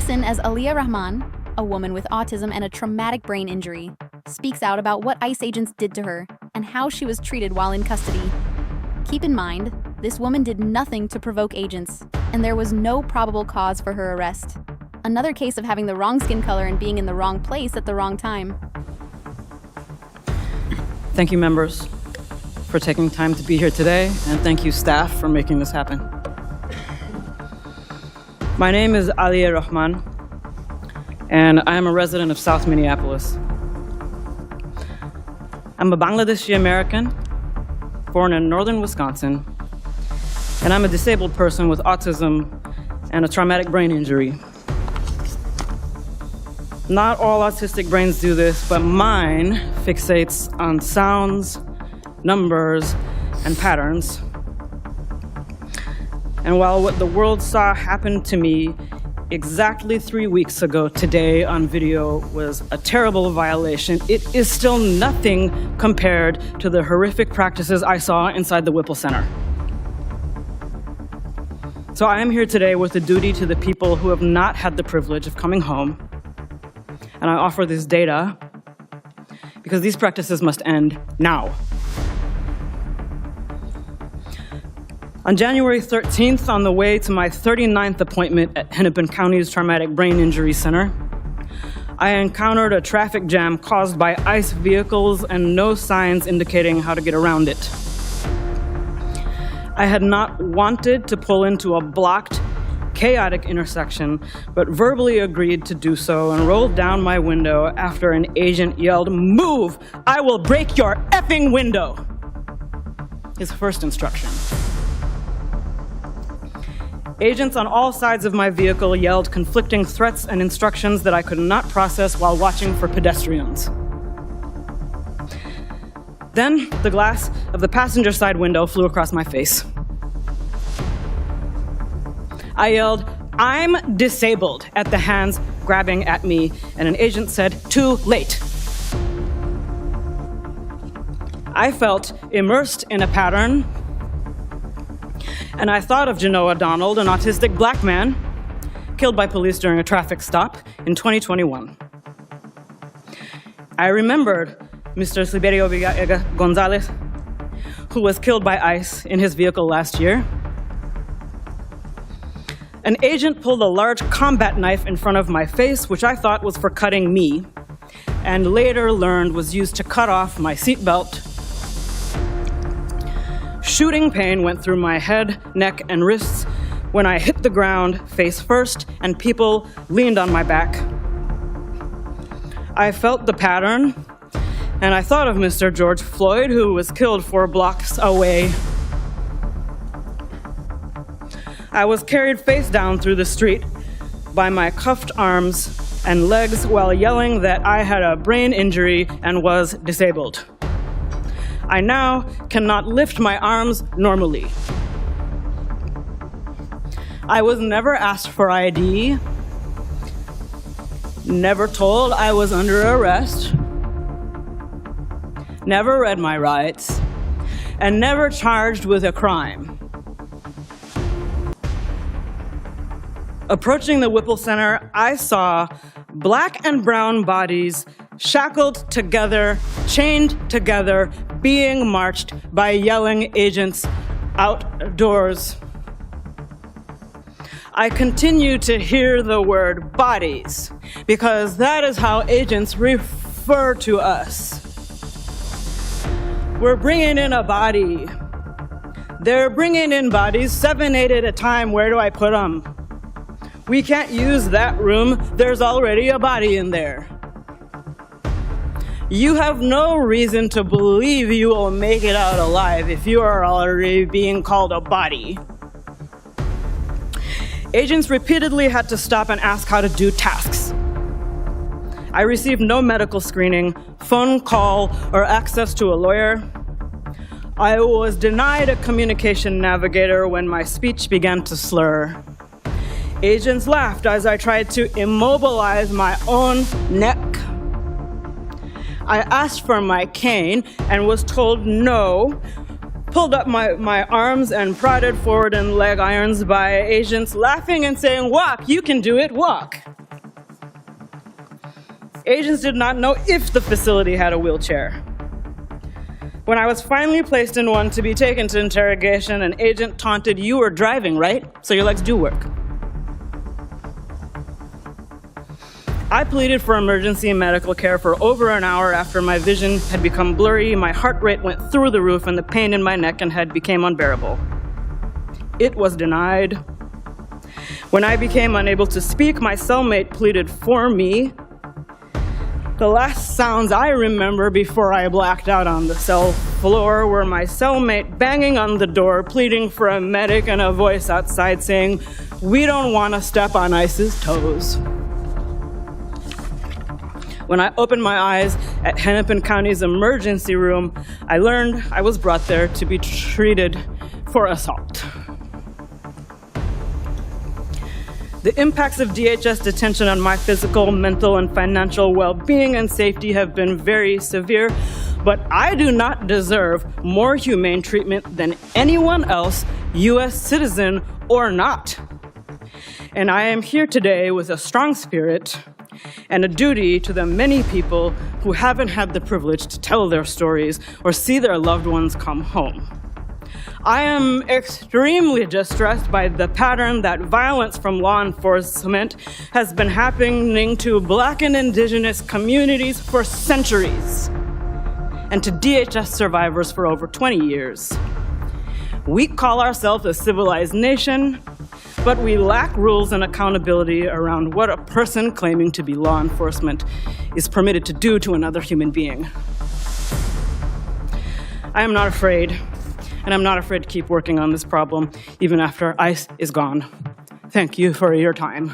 Listen as Aliya Rahman, a woman with autism and a traumatic brain injury, speaks out about what ICE agents did to her and how she was treated while in custody. Keep in mind, this woman did nothing to provoke agents, and there was no probable cause for her arrest. Another case of having the wrong skin color and being in the wrong place at the wrong time. Thank you, members, for taking time to be here today, and thank you, staff, for making this happen. My name is Aliya Rahman, and I am a resident of South Minneapolis. I'm a Bangladeshi American, born in northern Wisconsin, and I'm a disabled person with autism and a traumatic brain injury. Not all autistic brains do this, but mine fixates on sounds, numbers, and patterns. And while what the world saw happen to me exactly 3 weeks ago today on video was a terrible violation, it is still nothing compared to the horrific practices I saw inside the Whipple Center. So I am here today with a duty to the people who have not had the privilege of coming home, and I offer this data because these practices must end now. On January 13th, on the way to my 39th appointment at Hennepin County's Traumatic Brain Injury Center, I encountered a traffic jam caused by ICE vehicles and no signs indicating how to get around it. I had not wanted to pull into a blocked, chaotic intersection, but verbally agreed to do so and rolled down my window after an agent yelled, "Move! I will break your effing window!" His first instruction. Agents on all sides of my vehicle yelled conflicting threats and instructions that I could not process while watching for pedestrians. Then, the glass of the passenger side window flew across my face. I yelled, "I'm disabled," at the hands grabbing at me, and an agent said, "Too late." I felt immersed in a pattern, and I thought of Genoa Donald, an autistic black man killed by police during a traffic stop in 2021. I remembered Mr. Silverio Gonzalez, who was killed by ICE in his vehicle last year. An agent pulled a large combat knife in front of my face, which I thought was for cutting me, and later learned was used to cut off my seatbelt. Shooting pain went through my head, neck, and wrists when I hit the ground face first and people leaned on my back. I felt the pattern, and I thought of Mr. George Floyd, who was killed 4 blocks away. I was carried face down through the street by my cuffed arms and legs while yelling that I had a brain injury and was disabled. I now cannot lift my arms normally. I was never asked for ID, never told I was under arrest, never read my rights, and never charged with a crime. Approaching the Whipple Center, I saw black and brown bodies shackled together, chained together, being marched by yelling agents outdoors. I continue to hear the word bodies because that is how agents refer to us. We're bringing in a body. They're bringing in bodies, 7, 8 at a time. Where do I put them? We can't use that room. There's already a body in there. You have no reason to believe you will make it out alive if you are already being called a body. Agents repeatedly had to stop and ask how to do tasks. I received no medical screening, phone call, or access to a lawyer. I was denied a communication navigator when my speech began to slur. Agents laughed as I tried to immobilize my own neck. I asked for my cane and was told no, pulled up my arms and prodded forward in leg irons by agents laughing and saying, "Walk, you can do it, walk." Agents did not know if the facility had a wheelchair. When I was finally placed in one to be taken to interrogation, an agent taunted, "You were driving, right? So your legs do work." I pleaded for emergency medical care for over an hour after my vision had become blurry, my heart rate went through the roof, and the pain in my neck and head became unbearable. It was denied. When I became unable to speak, my cellmate pleaded for me. The last sounds I remember before I blacked out on the cell floor were my cellmate banging on the door, pleading for a medic, and a voice outside saying, "We don't want to step on Ice's toes." When I opened my eyes at Hennepin County's emergency room, I learned I was brought there to be treated for assault. The impacts of DHS detention on my physical, mental, and financial well-being and safety have been very severe, but I do not deserve more humane treatment than anyone else, U.S. citizen or not. And I am here today with a strong spirit and a duty to the many people who haven't had the privilege to tell their stories or see their loved ones come home. I am extremely distressed by the pattern that violence from law enforcement has been happening to Black and Indigenous communities for centuries, and to DHS survivors for over 20 years. We call ourselves a civilized nation, but we lack rules and accountability around what a person claiming to be law enforcement is permitted to do to another human being. I am not afraid, and I'm not afraid to keep working on this problem even after ICE is gone. Thank you for your time.